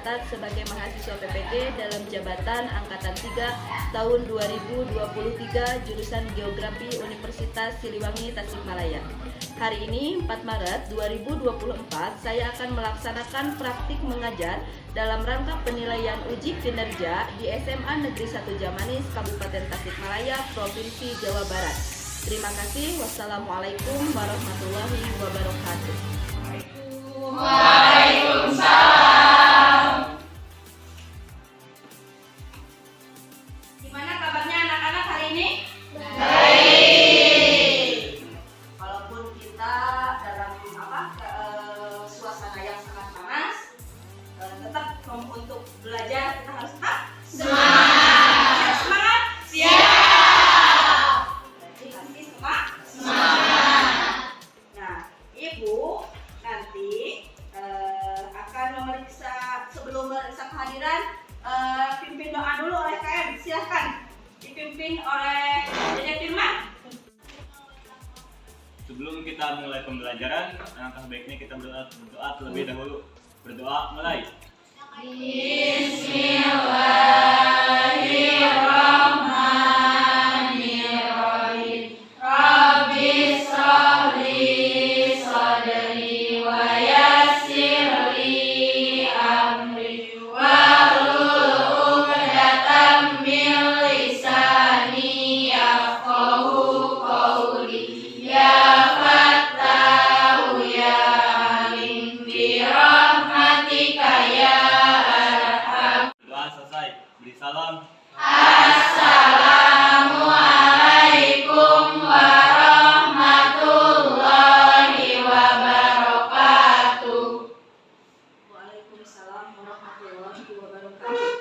mencatat sebagai mahasiswa PPG dalam jabatan Angkatan 3 tahun 2023 jurusan Geografi Universitas Siliwangi Tasikmalaya. Hari ini 4 Maret 2024 saya akan melaksanakan praktik mengajar dalam rangka penilaian uji kinerja di SMA Negeri 1 Jamanis, Kabupaten Tasikmalaya, Provinsi Jawa Barat. Terima kasih. Wassalamualaikum warahmatullahi wabarakatuh. Waalaikumsalam. Gimana kabarnya anak-anak hari ini? Baik. Walaupun kita dalam suasana yang sangat panas, tetap untuk belajar kita harus semangat. Semangat. Siap. Berarti pasti semangat. Nah, Ibu nanti akan memeriksa, sebelum memeriksa kehadiran, pimpin doa dulu oleh KM. Silahkan dipimpin oleh Dede Firman. Sebelum kita mulai pembelajaran, alangkah baiknya kita berdoa terlebih dahulu. Berdoa mulai. Bismillahirrahmanirrahim. Rabbi shrah li sadri wa yassir li amri wahlul 'uqdatam min lisani yafqahu qawli. Ya Fattahu ya Alim bi rahmatika ya arham. Doa selesai. Beri salam. Assalamualaikum warahmatullahi wabarakatuh. Waalaikumsalam warahmatullahi wabarakatuh.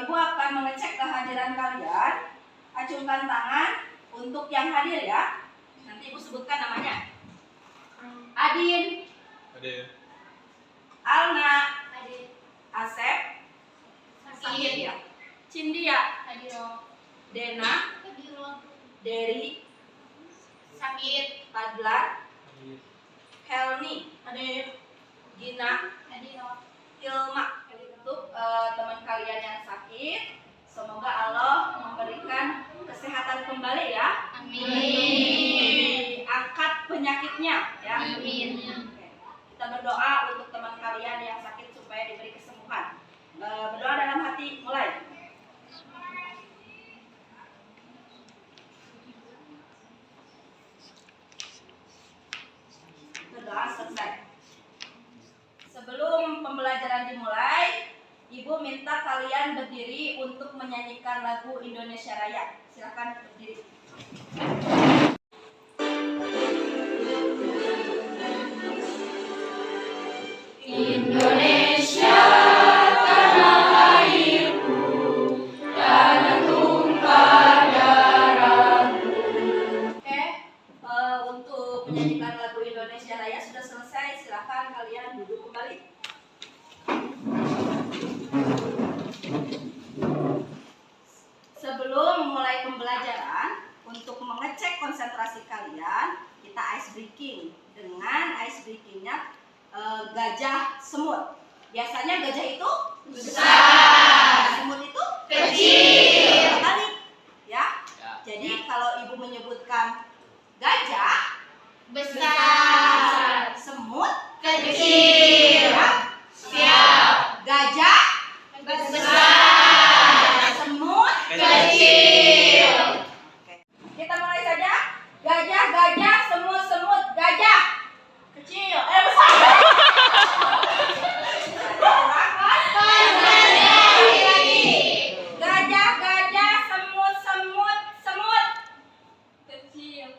Ibu akan mengecek kehadiran kalian. Acungkan tangan untuk yang hadir ya. Nanti Ibu sebutkan namanya. Adin, Alna, Asep, Sakit ya, Cindia, Dena, Deri, Sakit, Adlan, Helmi, Gina, Hilma. Untuk teman kalian yang sakit, semoga Allah memberikan kesehatan kembali ya. Amin. Angkat penyakitnya ya. Amin. Oke. Kita berdoa untuk teman kalian yang sakit supaya diberi kesembuhan. Berdoa dalam hati, mulai. Berdoa selesai. Sebelum pembelajaran dimulai, Ibu minta kalian berdiri untuk menyanyikan lagu Indonesia Raya. Silakan berdiri. Indonesia tanah airku, tanah tumpah darahku. Oke, untuk menyanyikan lagu Indonesia Raya sudah selesai. Silakan kalian duduk kembali. Sebelum mulai pembelajaran, untuk mengecek konsentrasi kalian, kita ice breaking. Dengan ice breakingnya gajah semut. Biasanya gajah itu besar, semut itu kecil. Balik, ya. Jadi kalau Ibu menyebutkan gajah besar, semut kecil. Siap. Gajah besar, semut kecil. Oke. Kita mulai saja. Gajah, gajah, semut, semut, gajah kecil. Besar. Gajah, gajah, semut, semut, semut kecil.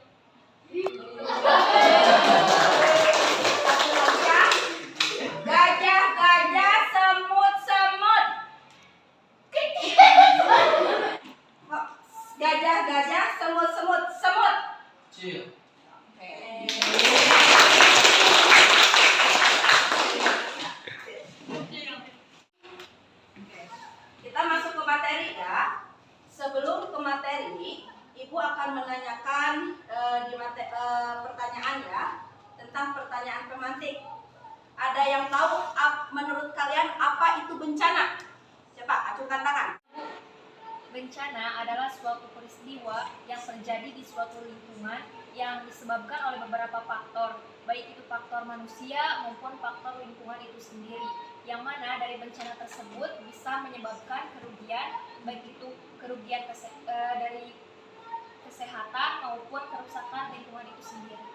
Gajah, gajah, semut, semut kecil. Gajah, gajah, semut, semut, semut kecil. Kita masuk ke materi ya. Sebelum ke materi, Ibu akan menanyakan pertanyaan ya, tentang pertanyaan pemantik. ada yang tahu menurut kalian apa itu bencana? Siapa? Acungkan tangan. Bencana adalah suatu peristiwa yang terjadi di suatu lingkungan yang disebabkan oleh beberapa faktor, baik itu faktor manusia maupun faktor lingkungan itu sendiri, yang mana dari bencana tersebut bisa menyebabkan kerugian, baik itu kerugian dari kesehatan maupun kerusakan lingkungan itu sendiri.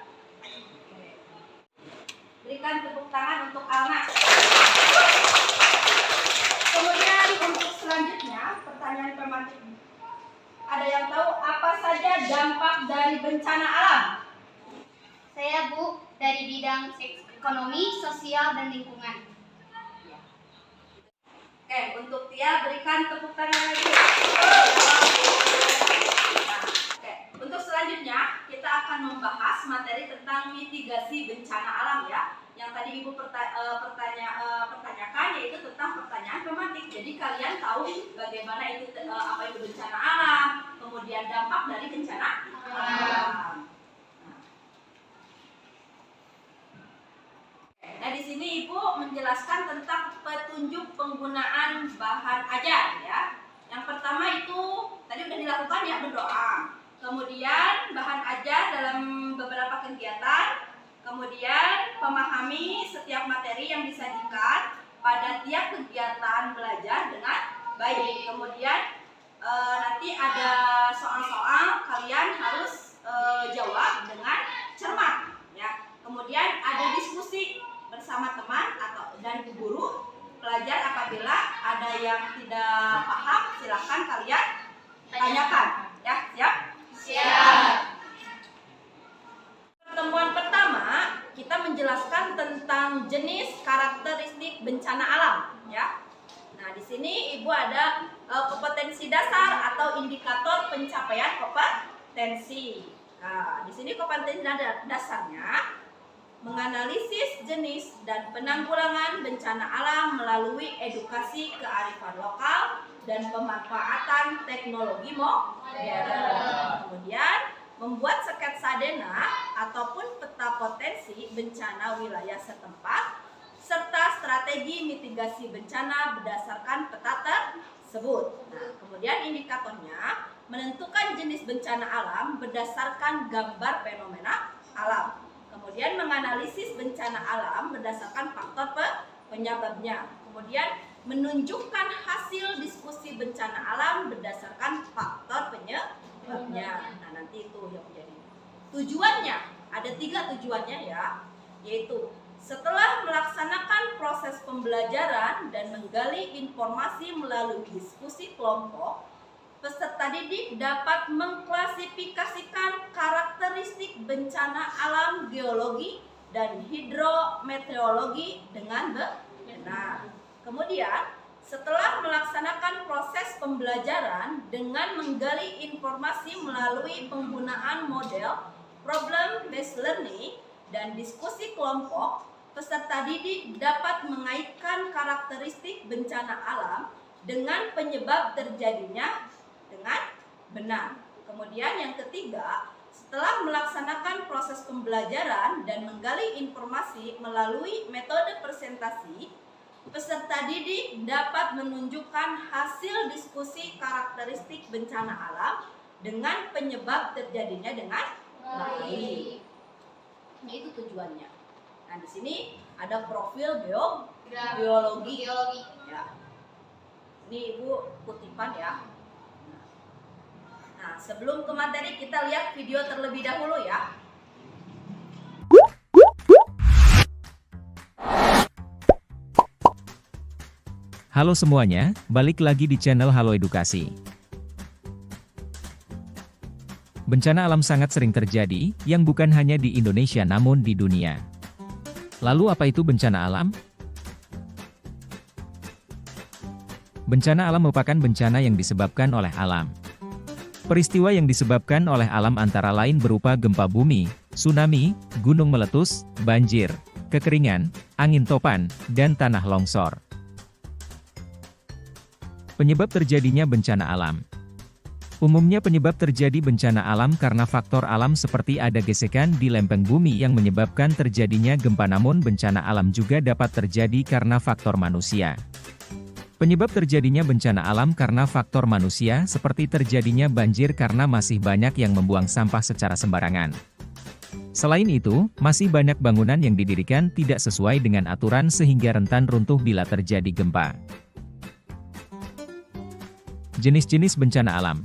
Berikan tepuk tangan untuk Alna. Kemudian untuk selanjutnya, pertanyaan pemantik. Ada yang tahu apa saja dampak dari bencana alam? Saya Bu, dari bidang ekonomi, sosial, dan lingkungan. Oke, untuk Tia berikan tepuk tangan lagi. Oke, untuk selanjutnya kita akan membahas materi tentang mitigasi bencana alam ya. Yang tadi Ibu pertanyakan yaitu tentang pertanyaan pemantik. Jadi kalian tahu bagaimana itu apa itu bencana alam, kemudian dampak dari bencana alam. Nah, di sini Ibu menjelaskan tentang petunjuk penggunaan bahan ajar ya. Yang pertama itu tadi sudah dilakukan ya, berdoa. Kemudian bahan ajar dalam beberapa kegiatan. Kemudian memahami setiap materi yang disajikan pada tiap kegiatan belajar dengan baik. Kemudian nanti ada soal-soal, kalian harus jawab dengan cermat ya. Kemudian ada diskusi bersama teman dan guru pelajar. Apabila ada yang tidak paham, silakan kalian tanyakan ya. Siap? Siap. Pertemuan pertama kita menjelaskan tentang jenis karakteristik bencana alam ya. Nah, di sini Ibu ada kompetensi dasar atau indikator pencapaian kompetensi. Nah, di sini kompetensi dasarnya menganalisis jenis dan penanggulangan bencana alam melalui edukasi kearifan lokal dan pemanfaatan teknologi modern. Kemudian membuat sketsa denah ataupun peta potensi bencana wilayah setempat serta strategi mitigasi bencana berdasarkan peta tersebut. Nah, kemudian indikatornya menentukan jenis bencana alam berdasarkan gambar fenomena alam. Kemudian menganalisis bencana alam berdasarkan faktor penyebabnya. Kemudian menunjukkan hasil diskusi bencana alam berdasarkan faktor penyebabnya. Nah, nanti itu yang menjadi tujuannya. Ada 3 tujuannya ya, yaitu setelah melaksanakan proses pembelajaran dan menggali informasi melalui diskusi kelompok, peserta didik dapat mengklasifikasikan karakteristik bencana alam geologi dan hidrometeorologi dengan benar. Kemudian, setelah melaksanakan proses pembelajaran dengan menggali informasi melalui penggunaan model problem based learning dan diskusi kelompok, peserta didik dapat mengaitkan karakteristik bencana alam dengan penyebab terjadinya dengan benar. Kemudian yang ketiga, setelah melaksanakan proses pembelajaran dan menggali informasi melalui metode presentasi, peserta didik dapat menunjukkan hasil diskusi karakteristik bencana alam dengan penyebab terjadinya dengan baik. Nah, itu tujuannya. Nah, di sini ada profil geologi. Ya. Ini Ibu kutipan ya. Nah, sebelum ke materi kita lihat video terlebih dahulu ya. Halo semuanya, balik lagi di channel Halo Edukasi. Bencana alam sangat sering terjadi, yang bukan hanya di Indonesia namun di dunia. Lalu apa itu bencana alam? Bencana alam merupakan bencana yang disebabkan oleh alam. Peristiwa yang disebabkan oleh alam antara lain berupa gempa bumi, tsunami, gunung meletus, banjir, kekeringan, angin topan, dan tanah longsor. Penyebab terjadinya bencana alam. Umumnya penyebab terjadi bencana alam karena faktor alam seperti ada gesekan di lempeng bumi yang menyebabkan terjadinya gempa, namun bencana alam juga dapat terjadi karena faktor manusia. Penyebab terjadinya bencana alam karena faktor manusia seperti terjadinya banjir karena masih banyak yang membuang sampah secara sembarangan. Selain itu, masih banyak bangunan yang didirikan tidak sesuai dengan aturan sehingga rentan runtuh bila terjadi gempa. Jenis-jenis bencana alam.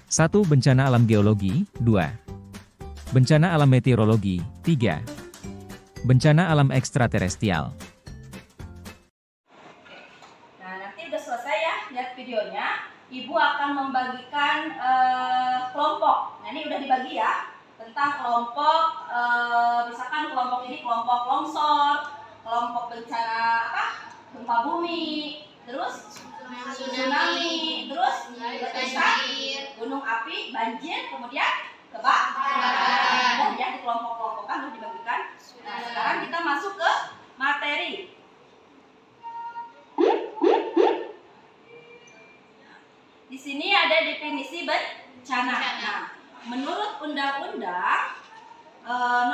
1. Bencana alam geologi. 2. Bencana alam meteorologi. 3. Bencana alam ekstraterestrial. Nah, nanti udah selesai ya lihat videonya. Ibu akan membagikan kelompok. Nah, ini udah dibagi ya. Tentang kelompok, misalkan kelompok ini kelompok longsor, kelompok bencana gempa bumi, terus tsunami, terus letusan, gunung api, banjir, kemudian kebakaran. Udah ya dikelompok-kelompokkan, udah dibagikan. Nah, sekarang kita masuk ke materi. Di sini ada definisi bencana. Nah, menurut Undang-Undang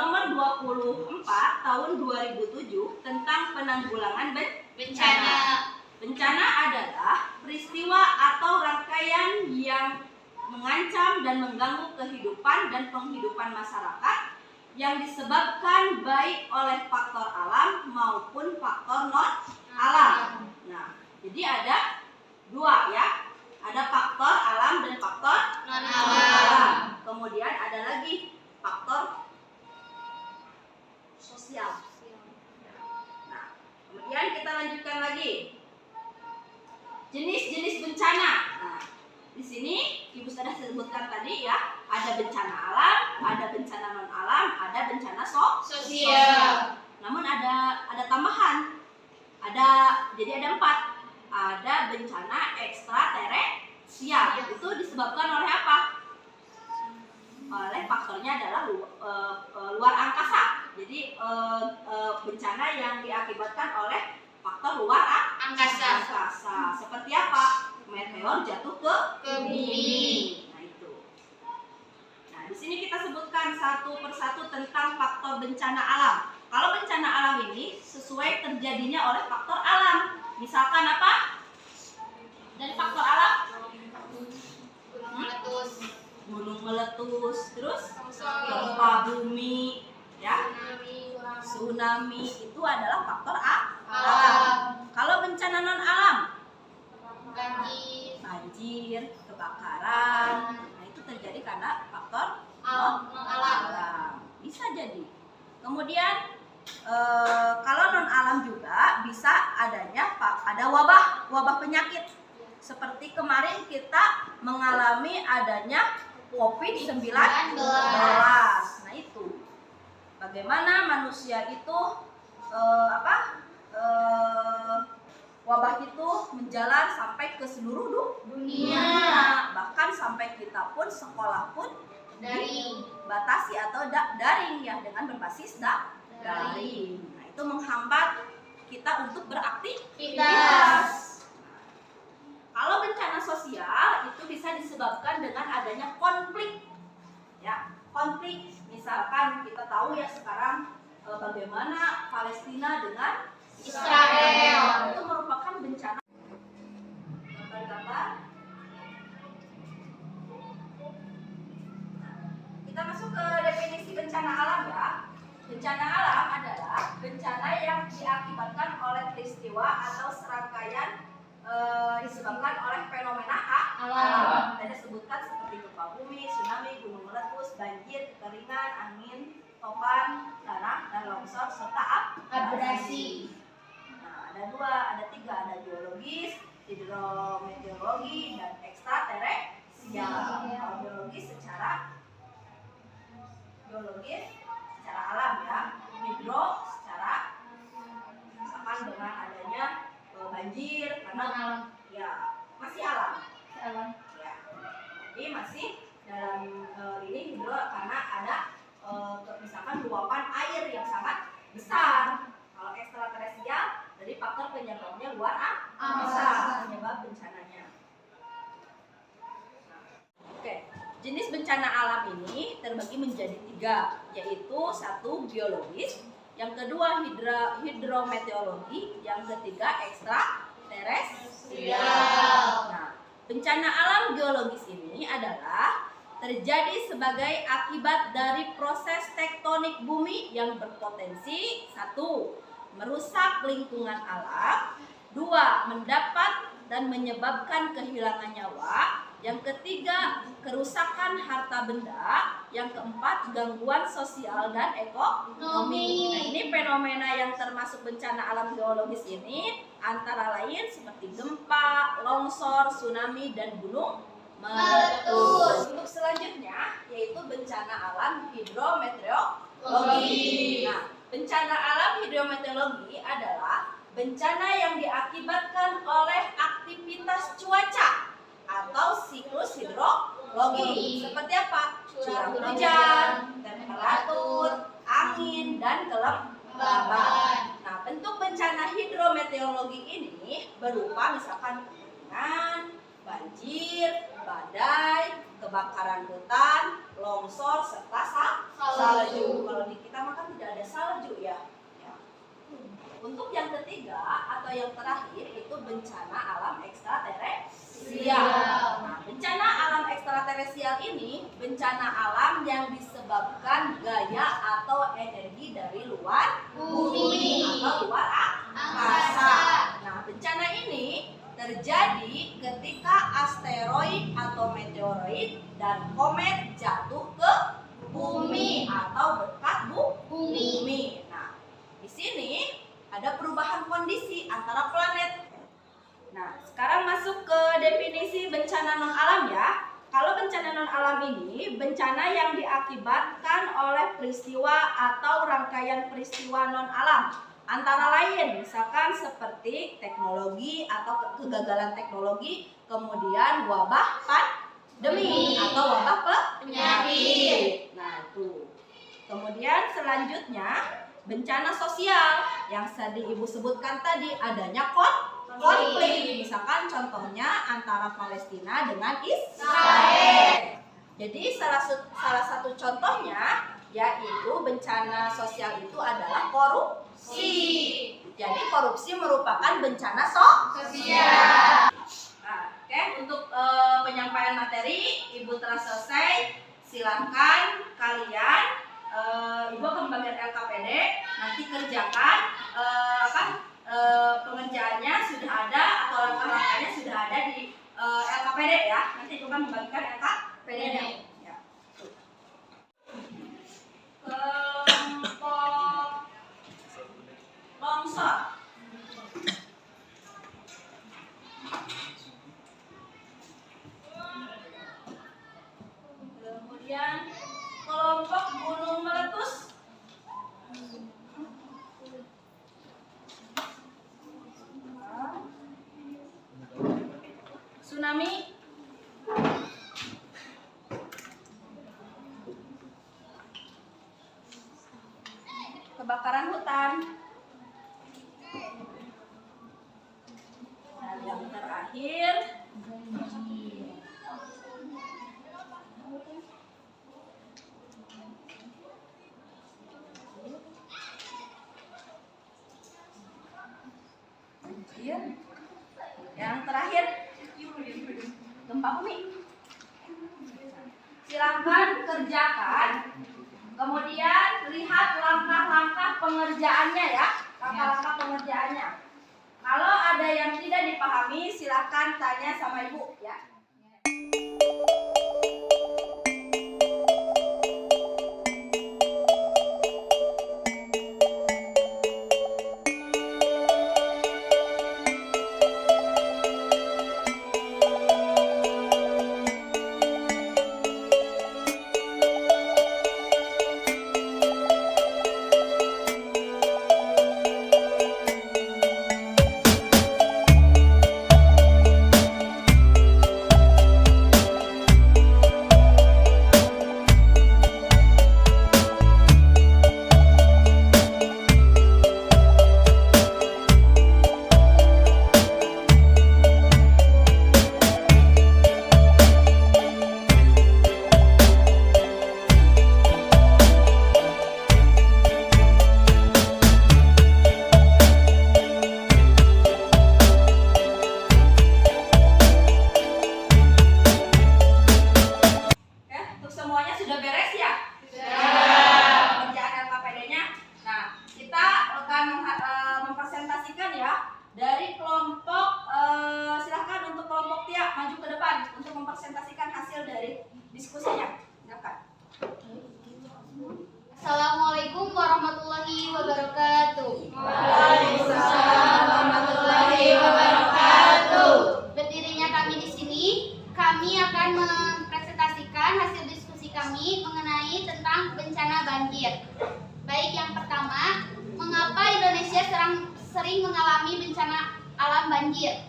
Nomor 24 Tahun 2007 tentang Penanggulangan Bencana. Bencana adalah peristiwa atau rangkaian yang mengancam dan mengganggu kehidupan dan penghidupan masyarakat yang disebabkan baik oleh faktor alam maupun faktor non-alam. Nah, jadi ada dua ya. Ada faktor alam dan faktor non-alam. Kemudian ada lagi faktor sosial. Nah, kemudian kita lanjutkan lagi. Jenis-jenis bencana. Nah, di sini Ibu sudah sebutkan tadi ya, ada bencana alam, ada bencana non alam, ada bencana sosial. Namun ada tambahan. Jadi ada 4. Ada bencana ekstraterestrial. Itu disebabkan oleh apa? Oleh faktornya adalah luar angkasa. Jadi bencana yang diakibatkan oleh faktor luar angkasa. Seperti apa? Meteor jatuh ke bumi. Nah, itu. Nah, di sini kita sebutkan satu persatu tentang faktor bencana alam. Kalau bencana alam ini sesuai terjadinya oleh faktor alam. Misalkan apa? Dari faktor alam? Gunung meletus, terus gempa bumi, ya, tsunami itu adalah faktor alam. Kalau bencana non alam, banjir, kebakaran, nah itu terjadi karena faktor non alam. Bisa jadi. Kemudian kalau non alam juga bisa ada wabah penyakit. Seperti kemarin kita mengalami adanya COVID-19. Nah, itu bagaimana manusia itu wabah itu menjalar sampai ke seluruh dunia. Bahkan sampai kita pun sekolah pun dibatasi atau daring ya, dengan berbasis daring. Nah, itu menghambat kita untuk beraktivitas. Kalau bencana sosial itu bisa disebabkan dengan adanya konflik. Ya, konflik. Misalkan kita tahu ya sekarang bagaimana Palestina dengan Israel. Itu merupakan bencana. Gambar-gambar. Kita masuk ke definisi bencana alam ya. Bencana alam adalah bencana yang diakibatkan oleh peristiwa atau serangkaian disebabkan oleh fenomena alam. Tadi sebutkan seperti gempa bumi, tsunami, gunung meletus, banjir, kekeringan, angin, topan, tanah, dan longsor serta abrasi. Nah, ada 3, ada geologis, hidrometeorologi, dan ekstraterestrial. Kalau geologis secara alam ya, hidro secara misalkan dengan adanya banjir karena ya masih alam. Ya. Jadi masih dalam ini hidro karena ada misalkan luapan air yang sangat besar. Kalau ekstraterestrial dari faktor penyebabnya luar angkasa, penyebab bencananya. jenis bencana alam ini terbagi menjadi 3, yaitu 1 biologis, yang kedua hidrometeorologi, yang ketiga ekstraterestrial. Nah, bencana alam geologis ini adalah terjadi sebagai akibat dari proses tektonik bumi yang berpotensi 1. Merusak lingkungan alam, 2. Mendapat dan menyebabkan kehilangan nyawa, yang ketiga kerusakan harta benda, yang keempat gangguan sosial dan ekonomi. Nah, ini fenomena yang termasuk bencana alam geologis ini antara lain seperti gempa, longsor, tsunami, dan gunung meletus. Untuk selanjutnya yaitu bencana alam hidrometeorologi. Nah, bencana alam hidrometeorologi adalah bencana yang diakibatkan oleh aktivitas cuaca atau siklus hidrologi. Seperti apa? Curah hujan, temperatur, angin, dan kelembaban. Nah, bentuk bencana hidrometeorologi ini berupa misalkan kekeringan, banjir, badai, kebakaran hutan, longsor, serta salju. Kalau di kita mah kan tidak ada salju ya. Untuk yang ketiga atau yang terakhir itu bencana alam ekstraterestrial. Nah, bencana alam ekstraterestrial ini bencana alam yang disebabkan gaya atau energi dari luar bumi atau luar angkasa. Nah, bencana ini terjadi ketika asteroid atau meteoroid dan komet jatuh ke bumi atau dekat bumi. Nah, di sini ada perubahan kondisi antara planet. Nah, sekarang masuk ke definisi bencana non alam ya. Kalau bencana non alam ini bencana yang diakibatkan oleh peristiwa atau rangkaian peristiwa non alam. Antara lain misalkan seperti teknologi atau kegagalan teknologi, kemudian wabah pandemi atau wabah penyakit. Nah, itu. Kemudian selanjutnya bencana sosial yang tadi Ibu sebutkan tadi, adanya konflik, misalkan contohnya antara Palestina dengan Israel. Jadi salah satu contohnya yaitu bencana sosial itu adalah korupsi. Jadi korupsi merupakan bencana sosial. Nah, oke, untuk penyampaian materi Ibu telah selesai. Silakan kalian Ibu akan membagikan LKPD, nanti kerjakan pengerjaannya sudah ada atau langkah-langkahnya sudah ada di LKPD ya. Nanti Ibu akan membagikan LKPD-nya. Ya. Kelompok longsor. Kemudian kelompok gunung meletus. Tsunami. Kebakaran hutan. Dan yang terakhir gempa bumi. Silakan kerjakan. Kemudian lihat langkah-langkah pengerjaannya ya. Langkah-langkah pengerjaannya. Kalau ada yang tidak dipahami silakan tanya sama Ibu ya. dari diskusinya. Silakan. Assalamualaikum warahmatullahi wabarakatuh. Waalaikumsalam warahmatullahi wabarakatuh. Berdirinya kami di sini, kami akan mempresentasikan hasil diskusi kami mengenai tentang bencana banjir. Baik, yang pertama, mengapa Indonesia sering mengalami bencana alam banjir?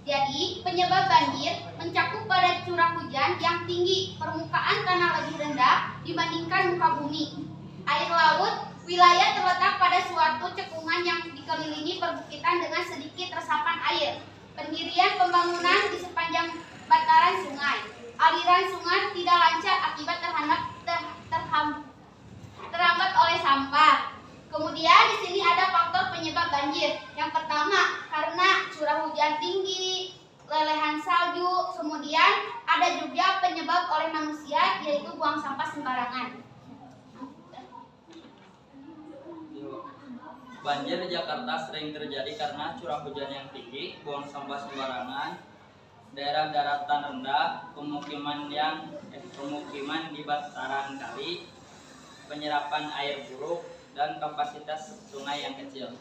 Jadi, penyebab banjir mencakup pada curah hujan yang tinggi, permukaan tanah lebih rendah dibandingkan muka bumi. Air laut, wilayah terletak pada suatu cekungan yang dikelilingi perbukitan dengan sedikit resapan air. Pendirian pembangunan di sepanjang bantaran sungai. Aliran sungai tidak lancar akibat terhambat oleh sampah. Kemudian di sini ada faktor penyebab banjir. Yang pertama, karena curah hujan tinggi, lelehan salju. Kemudian ada juga penyebab oleh manusia, yaitu buang sampah sembarangan. Banjir di Jakarta sering terjadi karena curah hujan yang tinggi, buang sampah sembarangan, daerah daratan rendah, pemukiman di bantaran kali, penyerapan air buruk, dan kapasitas sungai yang kecil.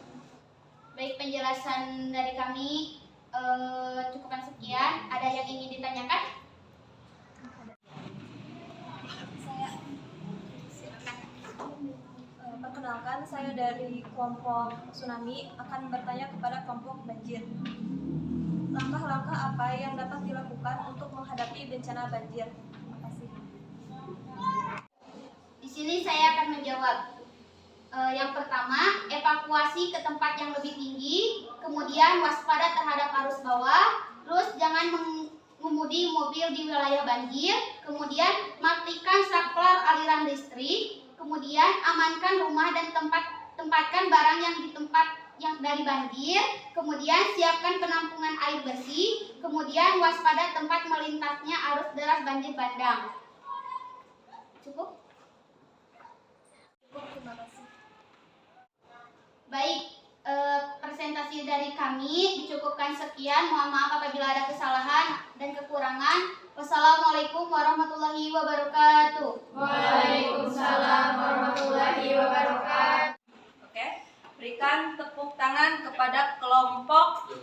Baik, penjelasan dari kami cukupkan sekian. Ada yang ingin ditanyakan? Perkenalkan, saya dari kelompok tsunami akan bertanya kepada kelompok banjir. Langkah-langkah apa yang dapat dilakukan untuk menghadapi bencana banjir? Terima kasih. Di sini saya akan menjawab. Yang pertama, evakuasi ke tempat yang lebih tinggi, kemudian waspada terhadap arus bawah, terus jangan mengemudi mobil di wilayah banjir, kemudian matikan saklar aliran listrik, kemudian amankan rumah dan tempatkan barang yang dari banjir, kemudian siapkan penampungan air bersih, kemudian waspada tempat melintasnya arus deras banjir bandang. Cukup? Terima kasih. Baik, presentasi dari kami dicukupkan sekian. Mohon maaf apabila ada kesalahan dan kekurangan. Wassalamualaikum warahmatullahi wabarakatuh. Waalaikumsalam warahmatullahi wabarakatuh. Oke, berikan tepuk tangan kepada kelompok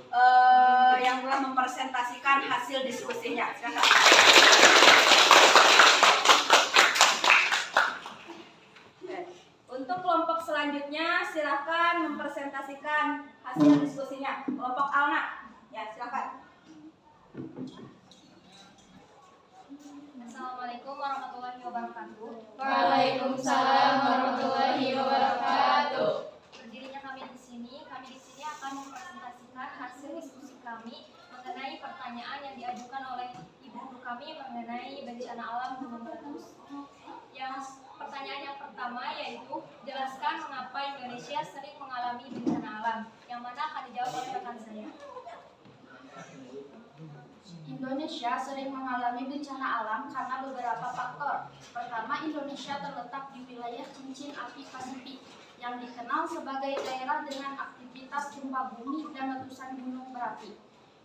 yang telah mempresentasikan hasil diskusinya. Silakan. Untuk kelompok selanjutnya, silakan mempresentasikan hasil diskusinya. Kelompok Alna, ya silakan. Assalamualaikum warahmatullahi wabarakatuh. Waalaikumsalam warahmatullahi wabarakatuh. Berdirinya kami di sini akan mempresentasikan hasil diskusi kami mengenai pertanyaan yang diajukan oleh ibu guru kami mengenai bencana alam gunung meletus. Yang pertanyaan yang pertama yaitu jelaskan mengapa Indonesia sering mengalami bencana alam, yang mana akan dijawab oleh rekan saya. Indonesia sering mengalami bencana alam karena beberapa faktor. Pertama, Indonesia terletak di wilayah cincin api Pasifik yang dikenal sebagai daerah dengan aktivitas gempa bumi dan letusan gunung berapi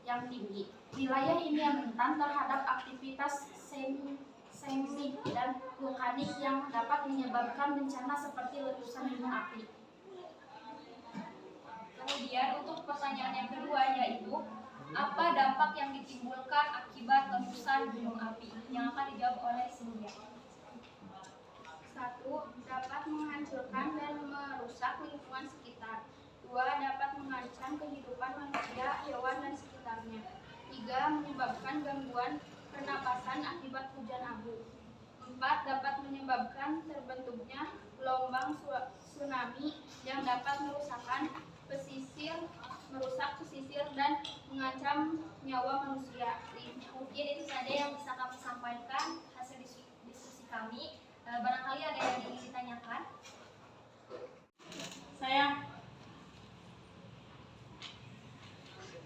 yang tinggi. Wilayah ini rentan terhadap aktivitas seismik dan vulkanik yang dapat menyebabkan bencana seperti letusan gunung api. Kemudian untuk pertanyaan yang kedua yaitu apa dampak yang ditimbulkan akibat letusan gunung api, yang akan dijawab oleh Cynthia. 1. Dapat menghancurkan dan merusak lingkungan sekitar. 2. Dapat mengancam kehidupan manusia, hewan, dan sekitarnya. 3. Menyebabkan gangguan pernapasan akibat hujan abu. 4. Dapat menyebabkan terbentuknya gelombang tsunami yang dapat merusak pesisir dan mengancam nyawa manusia. Mungkin itu saja yang bisa kami sampaikan hasil diskusi kami. Barangkali ada yang ingin ditanyakan?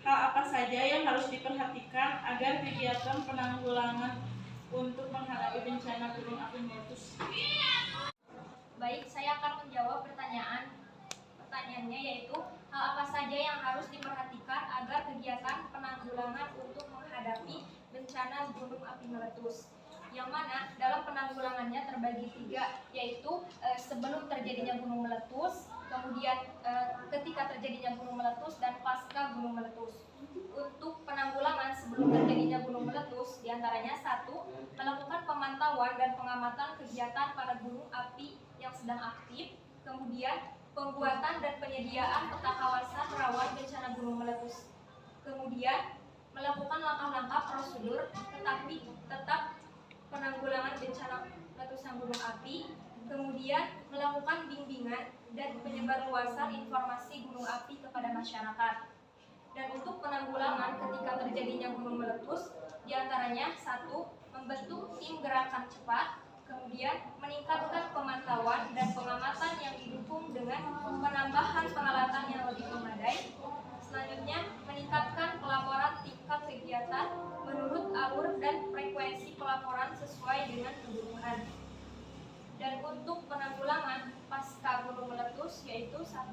Hal apa saja yang harus diperhatikan agar kegiatan penanggulangan untuk menghadapi bencana gunung api meletus? Baik, saya akan menjawab pertanyaannya yaitu hal apa saja yang harus diperhatikan agar kegiatan penanggulangan untuk menghadapi bencana gunung api meletus. yang mana dalam penanggulangannya terbagi 3, yaitu sebelum terjadinya gunung meletus, kemudian ketika terjadinya gunung meletus, dan pasca gunung meletus. Untuk penanggulangan sebelum terjadinya gunung meletus, diantaranya 1. Melakukan pemantauan dan pengamatan kegiatan pada gunung api yang sedang aktif, kemudian pembuatan dan penyediaan peta kawasan rawan bencana gunung meletus, kemudian melakukan langkah-langkah prosedur tetapi tetap penanggulangan bencana letusan gunung api, kemudian melakukan bimbingan dan penyebarluasan informasi gunung api kepada masyarakat. Dan untuk penanggulangan ketika terjadinya gunung meletus, diantaranya 1. Membentuk tim gerakan cepat, kemudian meningkatkan pemantauan dan pengamatan yang didukung dengan penambahan peralatan yang lebih memadai. Selanjutnya, meningkatkan pelaporan tingkat kegiatan menurut alur dan frekuensi pelaporan sesuai dengan kebutuhan. Dan untuk penanggulangan pasca gunung meletus, yaitu 1.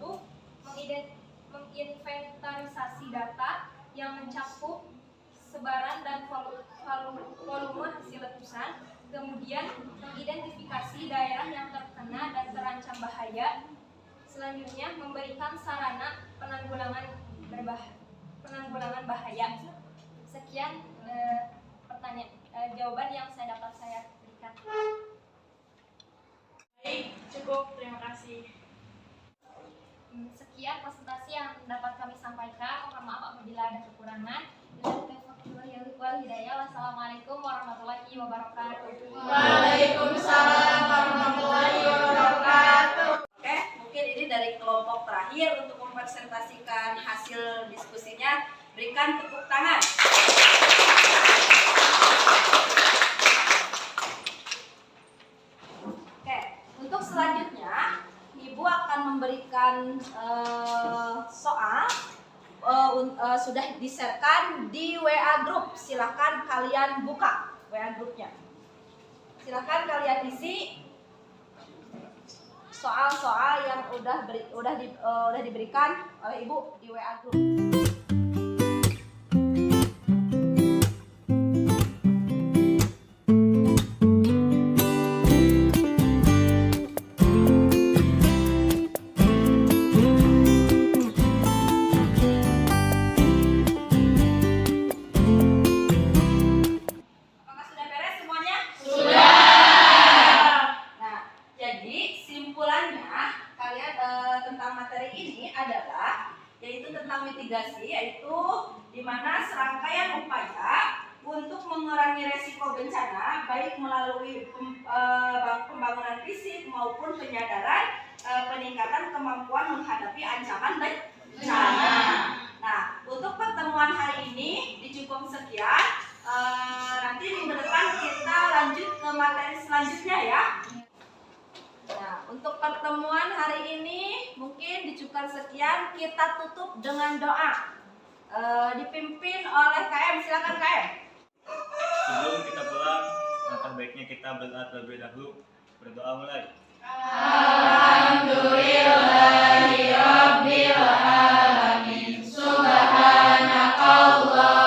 Menginventarisasi data yang mencakup sebaran dan volume hasil letusan, kemudian mengidentifikasi daerah yang terkena dan terancam bahaya. Selanjutnya, memberikan sarana penanggulangan bahaya. Sekian jawaban yang dapat saya berikan. Baik, cukup. Terima kasih. Sekian presentasi yang dapat kami sampaikan. Mohon maaf apabila ada kekurangan. Wassalamualaikum warahmatullahi wabarakatuh. Waalaikumsalam warahmatullahi wabarakatuh. Oke, mungkin ini dari kelompok terakhir untuk mempresentasikan hasil diskusinya. Berikan tepuk tangan. Oke, untuk selanjutnya Ibu akan memberikan soal. Sudah di-share-kan di WA group. Silakan kalian buka WA grupnya. Silakan kalian isi soal-soal yang udah diberikan oleh Ibu di WA group. Yaitu di mana serangkaian upaya untuk mengurangi resiko bencana baik melalui pembangunan fisik maupun penyadaran peningkatan kemampuan menghadapi ancaman bencana. Nah, untuk pertemuan hari ini cukup sekian. Nanti minggu depan kita lanjut ke materi selanjutnya ya. Nah, untuk pertemuan hari ini mungkin dicukupkan sekian. Kita tutup dengan doa. Dipimpin oleh KM. Silakan KM. Sebelum kita pulang, langkah baiknya kita berdoa terlebih dahulu. Berdoa mulai. Alhamdulillahirabbil alamin. Subhanakallah.